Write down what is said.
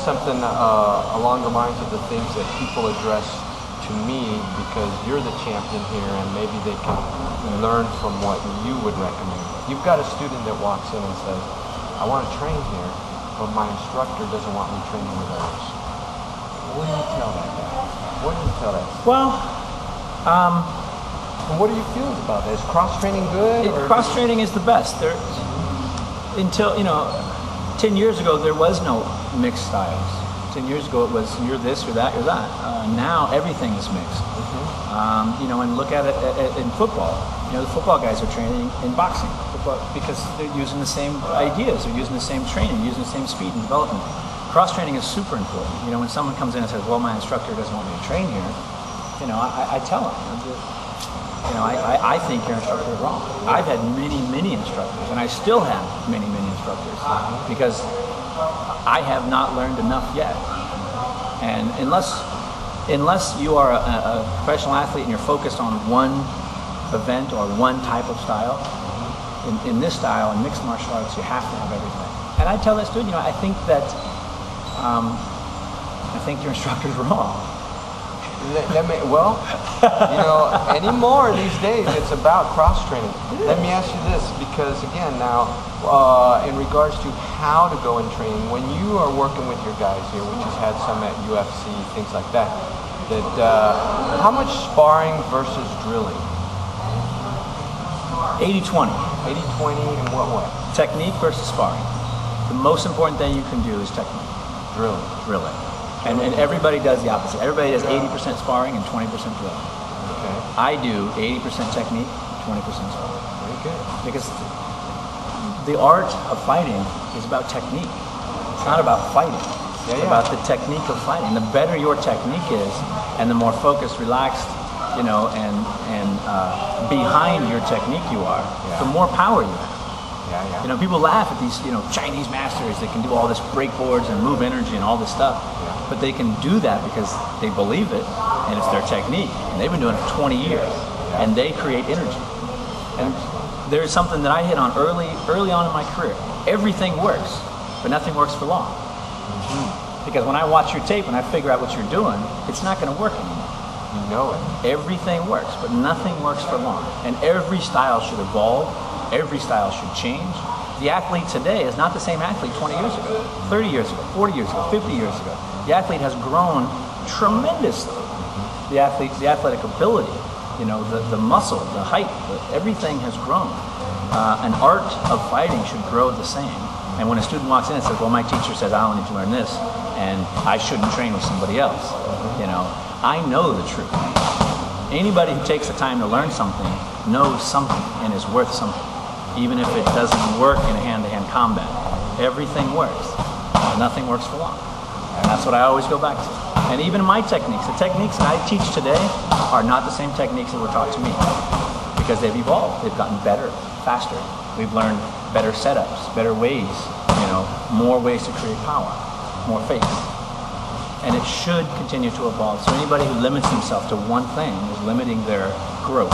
Something along the lines of the things that people address to me, because you're the champion here and maybe they can learn from what you would recommend. You've got a student that walks in and says, I want to train here, but my instructor doesn't want me training with others. What do you tell that guy? What do you tell that? Well, what are your feelings about that? Is cross-training good? Cross-training is the best. Until, 10 years ago, there was no mixed styles. 10 years ago, it was you're this, you're that, you're that. Now, everything is mixed. And look at it in football. The football guys are training in boxing because they're using the same ideas, they're using the same training, using the same speed and development. Cross-training is super important. When someone comes in and says, well, my instructor doesn't want me to train here, I tell them, I think your instructor is wrong. I've had many instructors, and I still have many instructors, because I have not learned enough yet. And unless you are a professional athlete and you're focused on one event or one type of style, in this style, in mixed martial arts, you have to have everything. And I tell that student, I think your instructor's wrong. Anymore these days, it's about cross-training. Let me ask you this, because again, now, in regards to how to go and train, when you are working with your guys here, which has had some at UFC, things like that, how much sparring versus drilling? 80-20. 80-20 in what way? Technique versus sparring. The most important thing you can do is technique. Drilling. And everybody does the opposite. Everybody does 80% sparring and 20% drilling. Okay. I do 80% technique, 20% sparring. Very good. Because the art of fighting is about technique. It's not about fighting. It's about the technique of fighting. The better your technique is, and the more focused, relaxed, and behind your technique you are, the more power you have. People laugh at these, Chinese masters that can do all this breakboards and move energy and all this stuff. But they can do that because they believe it, and it's their technique. And they've been doing it for 20 years, and they create energy. And there's something that I hit on early on in my career. Everything works, but nothing works for long. Because when I watch your tape and I figure out what you're doing, it's not going to work anymore. You know it. Everything works, but nothing works for long. And every style should evolve. Every style should change. The athlete today is not the same athlete 20 years ago, 30 years ago, 40 years ago, 50 years ago. The athlete has grown tremendously. The athletic ability, the muscle, the height, everything has grown. An art of fighting should grow the same. And when a student walks in and says, well, my teacher says I only need to learn this, and I shouldn't train with somebody else, I know the truth. Anybody who takes the time to learn something knows something and is worth something, even if it doesn't work in a hand-to-hand combat. Everything works, but nothing works for long. And that's what I always go back to. And even my techniques, the techniques that I teach today are not the same techniques that were taught to me, because they've evolved. They've gotten better, faster. We've learned better setups, better ways, more ways to create power, more faith. And it should continue to evolve. So anybody who limits himself to one thing is limiting their growth.